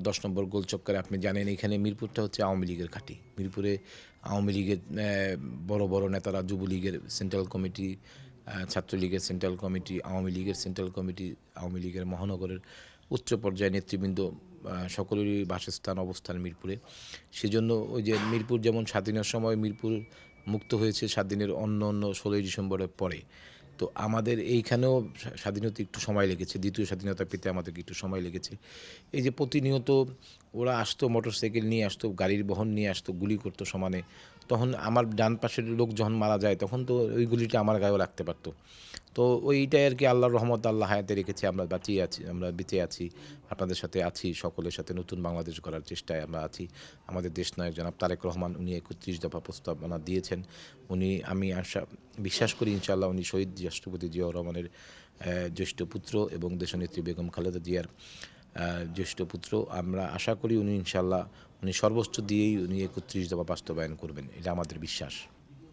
10 নম্বর গোলচক্করে আপনি জানেন এখানে মিরপুরটা হচ্ছে আওয়ামী লীগের ঘাঁটি। মিরপুরে আওয়ামী লীগের বড় বড় নেতারা, যুবলীগের সেন্ট্রাল কমিটি, ছাত্রলীগের সেন্ট্রাল কমিটি, আওয়ামী লীগের সেন্ট্রাল কমিটি, আওয়ামী লীগের মহানগরের উচ্চ পর্যায়ের নেতৃবৃন্দ সকলেরই বাসস্থান অবস্থান মিরপুরে। সেজন্য ওই যে মিরপুর যেমন স্বাধীনের সময় মিরপুর মুক্ত হয়েছে স্বাধীনের অন্য 16ই ডিসেম্বরের পরে। তো আমাদের এইখানেও স্বাধীনতা একটু সময় লেগেছে, দ্বিতীয় স্বাধীনতা পেতে আমাদেরকে একটু সময় লেগেছে। এই যে প্রতিনিয়ত ওরা আসতো, মোটরসাইকেল নিয়ে আসতো, গাড়ির বহন নিয়ে আসতো, গুলি করতো সমানে। তখন আমার ডান পাশের লোক যখন মারা যায় তখন তো ওই গুলিটা আমার গায়েও লাগতে পারতো। তো ওইটাই আর কি, আল্লাহর রহমত, আল্লাহ হায়াতে রেখেছে, আমরা বাঁচিয়ে আছি, আমরা বেঁচে আছি, আপনাদের সাথে আছি, সকলের সাথে নতুন বাংলাদেশ গড়ার চেষ্টায় আমরা আছি। আমাদের দেশনায়ক জনাব তারেক রহমান উনি 31 দফা প্রস্তাবনা দিয়েছেন। আমি বিশ্বাস করি ইনশাআল্লাহ উনি শহীদ রাষ্ট্রপতি জিয়াউর রহমানের জ্যেষ্ঠ পুত্র এবং দেশনেত্রী বেগম খালেদা জিয়ার জ্যেষ্ঠ পুত্র। আমরা আশা করি উনি ইনশাআল্লাহ উনি সর্বোচ্চ দিয়েই উনি 31 দফা বাস্তবায়ন করবেন, এটা আমাদের বিশ্বাস।